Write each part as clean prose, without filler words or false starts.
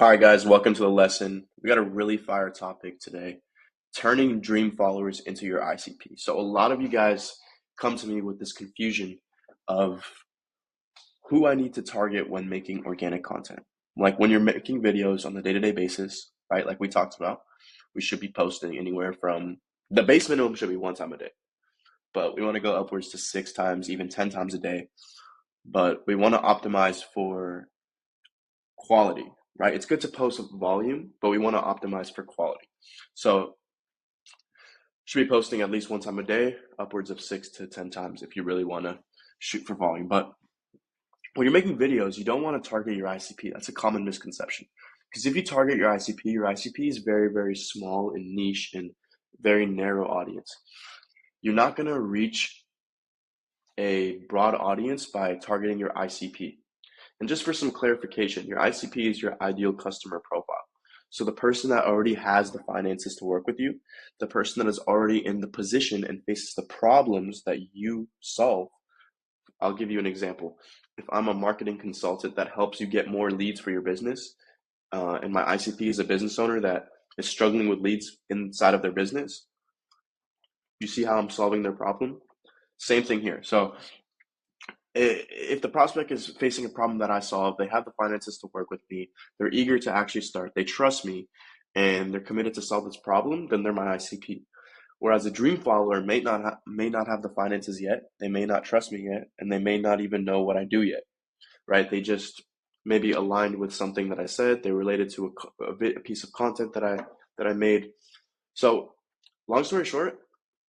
All right, guys, welcome to the lesson. We got a really fire topic today, turning dream followers into your ICP. So a lot of you guys come to me with this confusion of who I need to target when making organic content. Like when you're making videos on the day-to-day basis, right? Like we talked about, we should be posting anywhere from the base minimum should be one time a day, but we want to go upwards to 6 times, even 10 times a day. But we want to optimize for quality, right? It's good to post volume, but we want to optimize for quality. So should be posting at least one time a day, upwards of 6 to 10 times if you really want to shoot for volume. But when you're making videos, you don't want to target your ICP. That's a common misconception. Because if you target your ICP is very, very small and niche and very narrow audience. You're not going to reach a broad audience by targeting your ICP. And just for some clarification, your ICP is your ideal customer profile. So the person that already has the finances to work with you, the person that is already in the position and faces the problems that you solve. I'll give you an example. If I'm a marketing consultant that helps you get more leads for your business, and my ICP is a business owner that is struggling with leads inside of their business, you see how I'm solving their problem? Same thing here. So if the prospect is facing a problem that I solve, they have the finances to work with me, they're eager to actually start, they trust me, and they're committed to solve this problem, then they're my ICP. Whereas a dream follower may not have the finances yet, they may not trust me yet, and they may not even know what I do yet, right? They just maybe aligned with something that I said, they related to a piece of content that I made. So, long story short,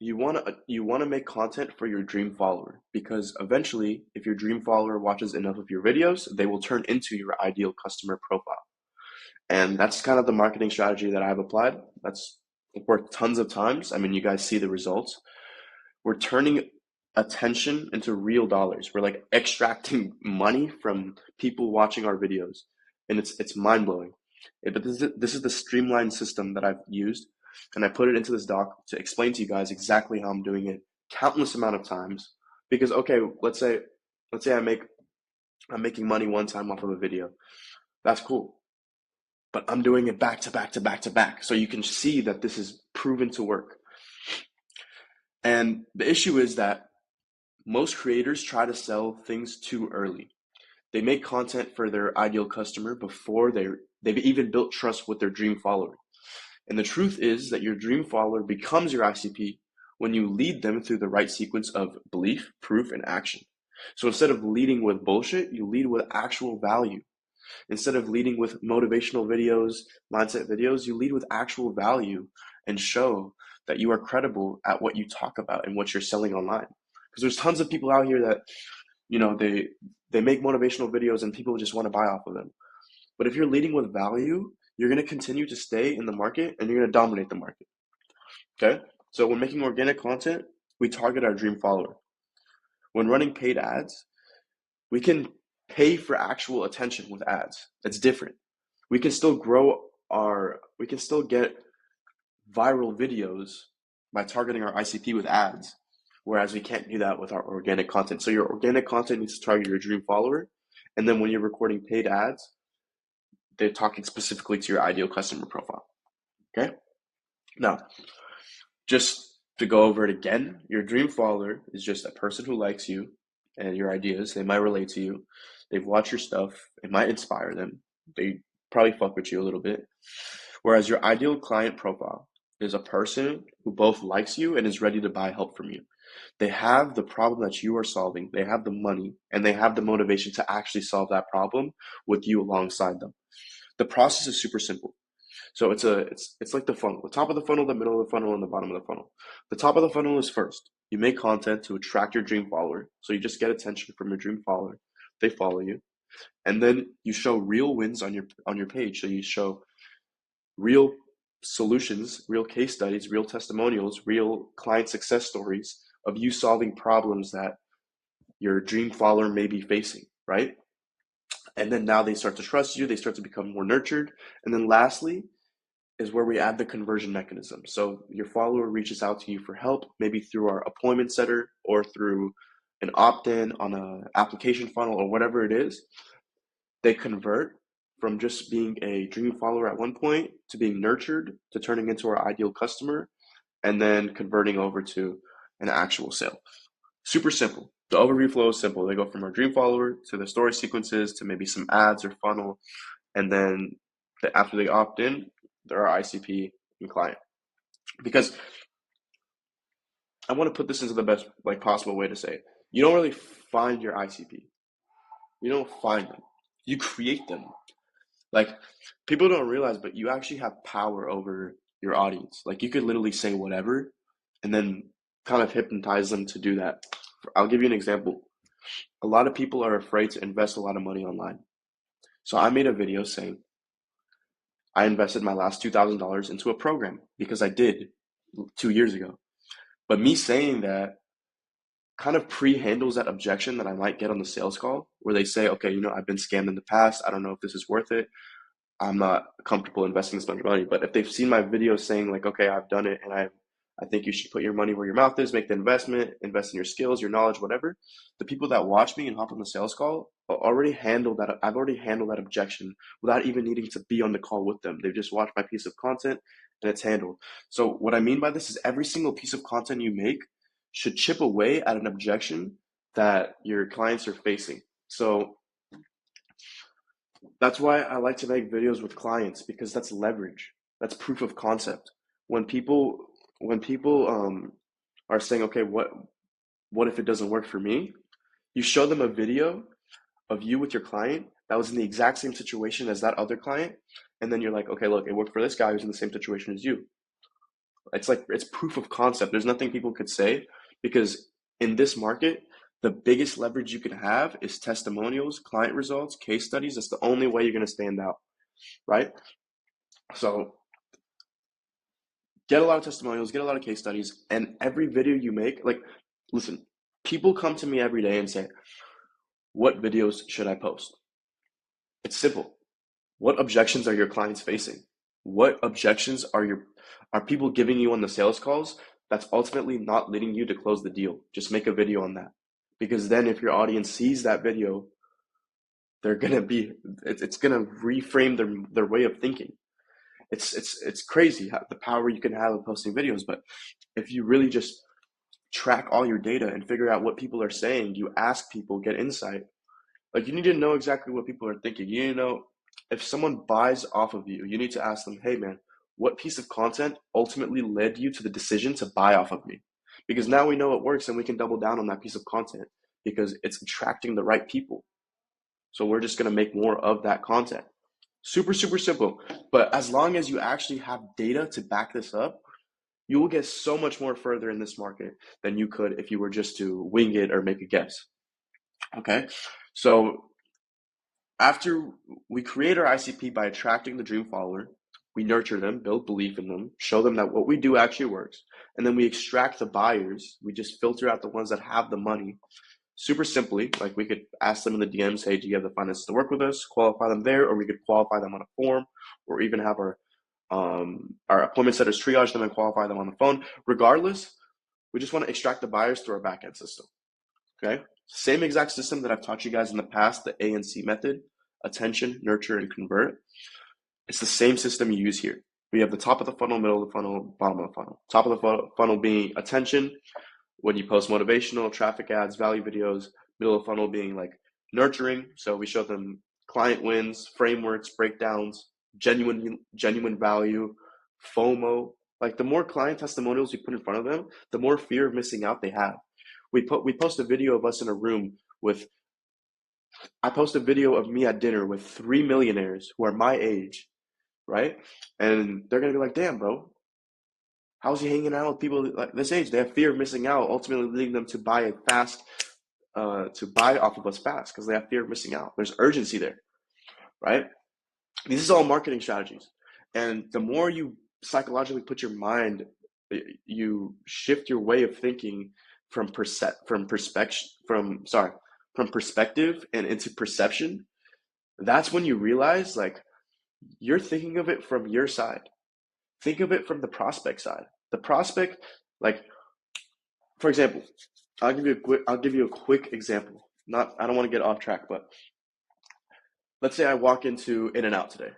you want to make content for your dream follower because eventually, if your dream follower watches enough of your videos, they will turn into your ideal customer profile. And that's kind of the marketing strategy that I've applied. That's worked tons of times. I mean, you guys see the results. We're turning attention into real dollars. We're like extracting money from people watching our videos, and it's mind blowing. But this is the streamlined system that I've used, and I put it into this doc to explain to you guys exactly how I'm doing it countless amount of times. Because okay, let's say I'm making money one time off of a video. That's cool. But I'm doing it back to back to back to back. So you can see that this is proven to work. And the issue is that most creators try to sell things too early. They make content for their ideal customer before they've even built trust with their dream follower. And the truth is that your dream follower becomes your ICP when you lead them through the right sequence of belief, proof, and action. So instead of leading with bullshit, you lead with actual value. Instead of leading with motivational videos, mindset videos, you lead with actual value and show that you are credible at what you talk about and what you're selling online. Because there's tons of people out here that, they make motivational videos and people just want to buy off of them. But if you're leading with value, you're going to continue to stay in the market and you're going to dominate the market. Okay? So when making organic content, we target our dream follower. When running paid ads, we can pay for actual attention with ads. It's different. We can still we can still get viral videos by targeting our ICP with ads, whereas we can't do that with our organic content. So your organic content needs to target your dream follower. And then when you're recording paid ads, they're talking specifically to your ideal customer profile. Okay? Now, just to go over it again, your dream follower is just a person who likes you and your ideas. They might relate to you. They've watched your stuff. It might inspire them. They probably fuck with you a little bit. Whereas your ideal client profile is a person who both likes you and is ready to buy help from you. They have the problem that you are solving. They have the money and they have the motivation to actually solve that problem with you alongside them. The process is super simple. So it's like the funnel. The top of the funnel, the middle of the funnel, and the bottom of the funnel. The top of the funnel is first. You make content to attract your dream follower. So you just get attention from your dream follower. They follow you. And then you show real wins on your page. So you show real solutions, real case studies, real testimonials, real client success stories of you solving problems that your dream follower may be facing, right? And then now they start to trust you, they start to become more nurtured. And then lastly is where we add the conversion mechanism. So your follower reaches out to you for help, maybe through our appointment setter or through an opt-in on an application funnel or whatever it is. They convert, from just being a dream follower at one point to being nurtured to turning into our ideal customer and then converting over to an actual sale. Super simple. The overview flow is simple. They go from our dream follower to the story sequences to maybe some ads or funnel, and then after they opt in, they're our ICP and client. Because I want to put this into the best possible way to say it. You don't really find your ICP. You don't find them. You create them. Like, people don't realize, but you actually have power over your audience. Like, you could literally say whatever and then kind of hypnotize them to do that. I'll give you an example. A lot of people are afraid to invest a lot of money online. So I made a video saying I invested my last $2,000 into a program because I did 2 years ago. But me saying that kind of pre-handles that objection that I might get on the sales call where they say, okay, I've been scammed in the past. I don't know if this is worth it. I'm not comfortable investing this much money. But if they've seen my video saying like, okay, I've done it and I think you should put your money where your mouth is, make the investment, invest in your skills, your knowledge, whatever. The people that watch me and hop on the sales call already handled that. I've already handled that objection without even needing to be on the call with them. They've just watched my piece of content and it's handled. So what I mean by this is every single piece of content you make should chip away at an objection that your clients are facing. So that's why I like to make videos with clients, because that's leverage. That's proof of concept. When people are saying, okay, what if it doesn't work for me? You show them a video of you with your client that was in the exact same situation as that other client, and then you're like, okay, look, it worked for this guy who's in the same situation as you. It's proof of concept. There's nothing people could say, because in this market, the biggest leverage you can have is testimonials, client results, case studies. That's the only way you're going to stand out, right? So get a lot of testimonials, get a lot of case studies, and every video you make, listen, people come to me every day and say, what videos should I post? It's simple. What objections are your clients facing? What objections are people giving you on the sales calls that's ultimately not leading you to close the deal? Just make a video on that. Because then if your audience sees that video, it's gonna reframe their way of thinking. It's crazy the power you can have of posting videos. But if you really just track all your data and figure out what people are saying, you ask people, get insight. You need to know exactly what people are thinking. You need to know if someone buys off of you, you need to ask them, hey man, what piece of content ultimately led you to the decision to buy off of me? Because now we know it works and we can double down on that piece of content because it's attracting the right people. So we're just going to make more of that content. Super, super simple. But as long as you actually have data to back this up, you will get so much more further in this market than you could if you were just to wing it or make a guess. Okay? So after we create our ICP by attracting the dream follower, we nurture them, build belief in them, show them that what we do actually works, and then we extract the buyers. We just filter out the ones that have the money. Super simply, we could ask them in the DMs, hey, do you have the finances to work with us? Qualify them there, or we could qualify them on a form, or even have our appointment setters triage them and qualify them on the phone. Regardless, we just want to extract the buyers through our backend system. Okay? Same exact system that I've taught you guys in the past, the A and C method: attention, nurture, and convert. It's the same system you use here. We have the top of the funnel, middle of the funnel, bottom of the funnel. Top of the funnel being attention, when you post motivational, traffic ads, value videos. Middle of the funnel being nurturing. So we show them client wins, frameworks, breakdowns, genuine value, FOMO. The more client testimonials we put in front of them, the more fear of missing out they have. We post a video of us in a room I post a video of me at dinner with 3 millionaires who are my age, right? And they're gonna be like, damn, bro, how's he hanging out with people like this age? They have fear of missing out, ultimately leading them to buy off of us fast because they have fear of missing out. There's urgency there, right? This is all marketing strategies. And the more you psychologically put your mind, you shift your way of thinking from perspective and into perception. That's when you realize you're thinking of it from your side. Think of it from the prospect side. The prospect, for example, I'll give you a quick example. I don't want to get off track, but let's say I walk into In-N-Out today.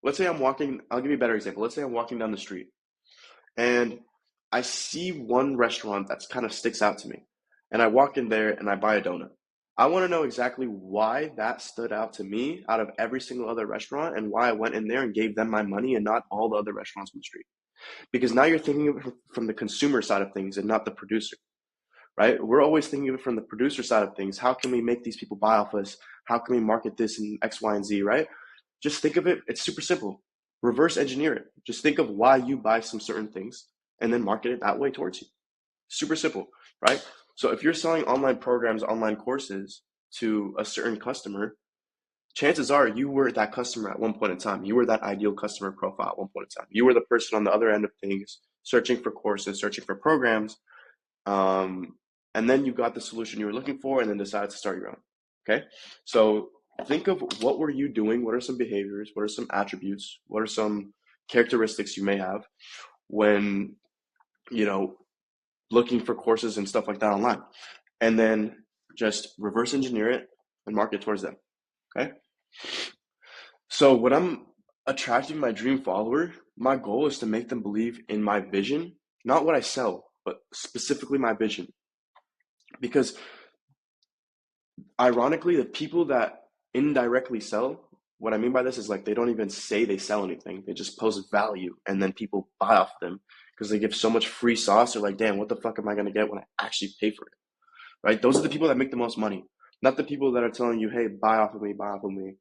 Let's say I'm walking, I'll give you a better example. Let's say I'm walking down the street and I see one restaurant that's kind of sticks out to me. And I walk in there and I buy a donut. I want to know exactly why that stood out to me out of every single other restaurant and why I went in there and gave them my money and not all the other restaurants on the street. Because now you're thinking of it from the consumer side of things and not the producer, right? We're always thinking of it from the producer side of things. How can we make these people buy off us? How can we market this in X, Y, and Z, right? Just think of it. It's super simple. Reverse engineer it. Just think of why you buy some certain things and then market it that way towards you. Super simple, right? So if you're selling online programs, online courses to a certain customer, chances are you were that customer at one point in time. You were that ideal customer profile at one point in time. You were the person on the other end of things, searching for courses, searching for programs, um, and then you got the solution you were looking for, and then decided to start your own. Okay, so think of what were you doing? What are some behaviors? What are some attributes? What are some characteristics you may have when you know looking for courses and stuff like that online, and then just reverse engineer it and market towards them. Okay. So when I'm attracting my dream follower, my goal is to make them believe in my vision, not what I sell, but specifically my vision. Because ironically, the people that indirectly sell, what I mean by this is like they don't even say they sell anything. They just post value and then people buy off them because they give so much free sauce. They're like, damn, what the fuck am I going to get when I actually pay for it? Right? Those are the people that make the most money, not the people that are telling you, hey, buy off of me, buy off of me,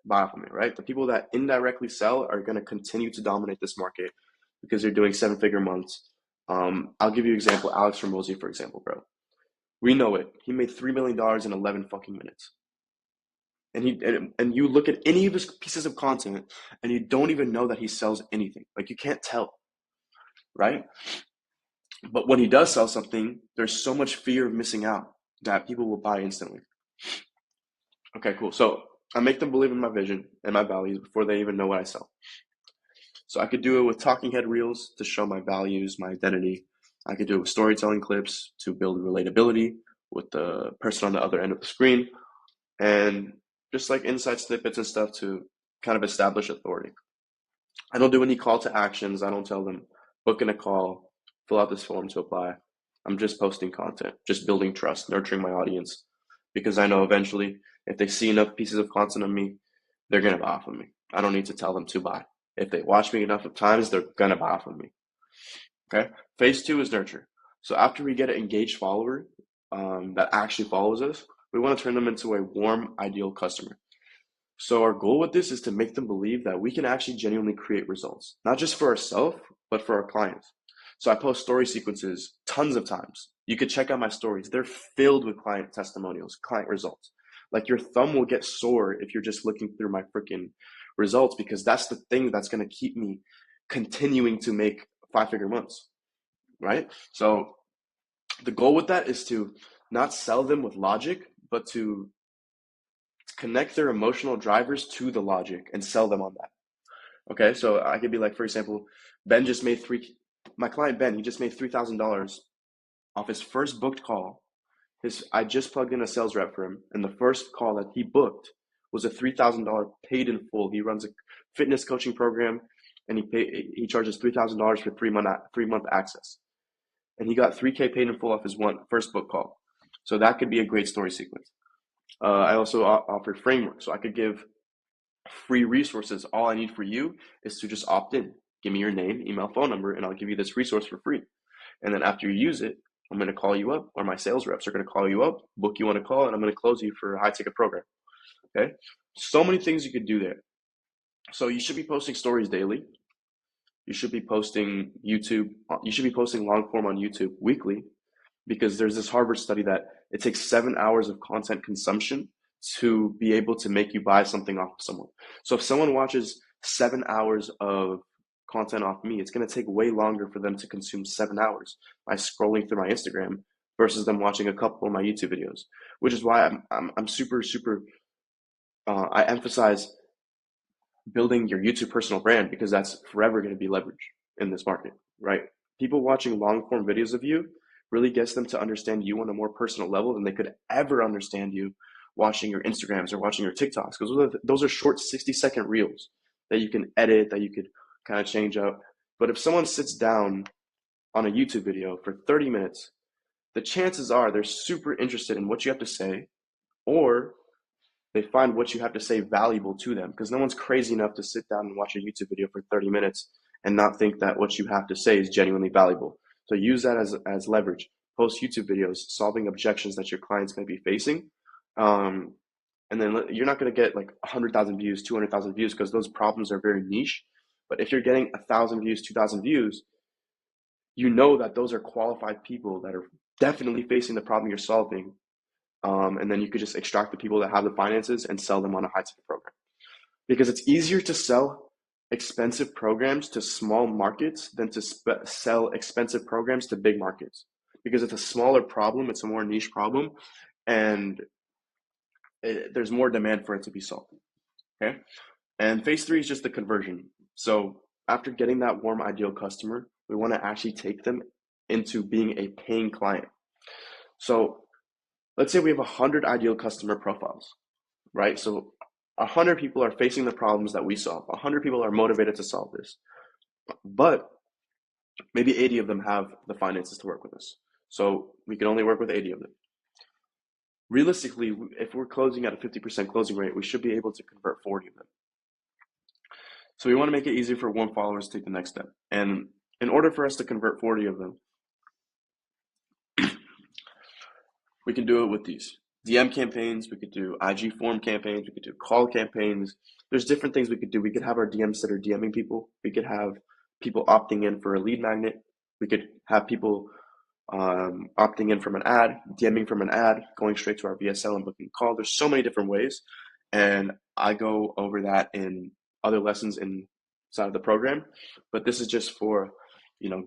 buy off of me, right? The people that indirectly sell are going to continue to dominate this market because they're doing 7-figure months. I'll give you an example. Alex Ramosi, for example, bro. We know it. He made $3 million in 11 fucking minutes. And you look at any of his pieces of content and you don't even know that he sells anything. Like you can't tell, right? But when he does sell something, there's so much fear of missing out that people will buy instantly. Okay, cool. So I make them believe in my vision and my values before they even know what I sell. So I could do it with talking head reels to show my values, my identity. I could do it with storytelling clips to build relatability with the person on the other end of the screen, and just like inside snippets and stuff to kind of establish authority. I don't do any call to actions. I don't tell them book in a call, fill out this form to apply. I'm just posting content, just building trust, nurturing my audience, because I know eventually if they see enough pieces of content of me, they're gonna buy off of me. I don't need to tell them to buy. If they watch me enough of times, they're gonna buy off of me. Okay. Phase 2 is nurture. So after we get an engaged follower that actually follows us, we want to turn them into a warm, ideal customer. So our goal with this is to make them believe that we can actually genuinely create results, not just for ourselves, but for our clients. So I post story sequences tons of times. You could check out my stories. They're filled with client testimonials, client results. Like your thumb will get sore if you're just looking through my freaking results, because that's the thing that's going to keep me continuing to make 5-figure months, right? So the goal with that is to not sell them with logic, but to connect their emotional drivers to the logic and sell them on that. Okay, so I could be like, for example, Ben just made my client Ben, he just made $3,000 off his first booked call. I just plugged in a sales rep for him, and the first call that he booked was a $3,000 paid in full. He runs a fitness coaching program, and he charges $3,000 for 3-month access, and he got $3K paid in full off his first book call. So that could be a great story sequence. I also offer frameworks, so I could give free resources. All I need for you is to just opt in. Give me your name, email, phone number, and I'll give you this resource for free. And then after you use it, I'm going to call you up, or my sales reps are going to call you up, book you on a call, and I'm going to close you for a high ticket program. Okay. So many things you could do there. So you should be posting stories daily. You should be posting YouTube. You should be posting long form on YouTube weekly, because there's this Harvard study that it takes 7 hours of content consumption to be able to make you buy something off of someone. So if someone watches 7 hours of content off me, it's going to take way longer for them to consume 7 hours by scrolling through my Instagram versus them watching a couple of my YouTube videos, which is why I'm super, I emphasize building your YouTube personal brand, because that's forever going to be leveraged in this market, right? People watching long form videos of you really gets them to understand you on a more personal level than they could ever understand you watching your Instagrams or watching your TikToks, because those are short 60-second reels that you can edit, that you could kind of change up. But if someone sits down on a YouTube video for 30 minutes, the chances are they're super interested in what you have to say, or they find what you have to say valuable to them, because no one's crazy enough to sit down and watch a YouTube video for 30 minutes and not think that what you have to say is genuinely valuable. So use that as leverage. Post YouTube videos solving objections that your clients may be facing. And then you're not going to get like 100,000 views, 200,000 views, because those problems are very niche. But if you're getting 1,000 views, 2,000 views, you know that those are qualified people that are definitely facing the problem you're solving. And then you could just extract the people that have the finances and sell them on a high ticket program. Because it's easier to sell expensive programs to small markets than to sell expensive programs to big markets. Because it's a smaller problem, it's a more niche problem, and there's more demand for it to be solved. Okay? And phase 3 is just the conversion. So after getting that warm ideal customer, we want to actually take them into being a paying client. So let's say we have 100 ideal customer profiles, right? So 100 people are facing the problems that we solve. 100 people are motivated to solve this. But maybe 80 of them have the finances to work with us. So we can only work with 80 of them. Realistically, if we're closing at a 50% closing rate, we should be able to convert 40 of them. So we want to make it easier for warm followers to take the next step. And in order for us to convert 40 of them, we can do it with these DM campaigns. We could do IG form campaigns. We could do call campaigns. There's different things we could do. We could have our DMs that are DMing people. We could have people opting in for a lead magnet. We could have people opting in from an ad, DMing from an ad, going straight to our VSL and booking a call. There's so many different ways. And I go over that in other lessons inside of the program. But this is just for,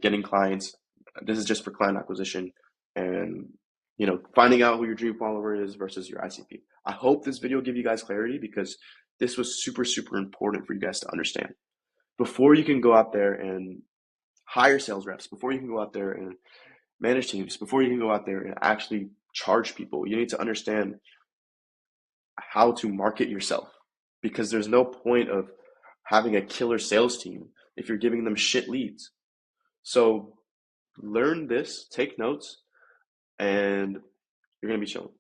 getting clients. This is just for client acquisition and, finding out who your dream follower is versus your ICP. I hope this video gave you guys clarity, because this was super, super important for you guys to understand. Before you can go out there and hire sales reps, before you can go out there and manage teams, before you can go out there and actually charge people, you need to understand how to market yourself, because there's no point of having a killer sales team if you're giving them shit leads. So learn this, take notes, and you're going to be chilling.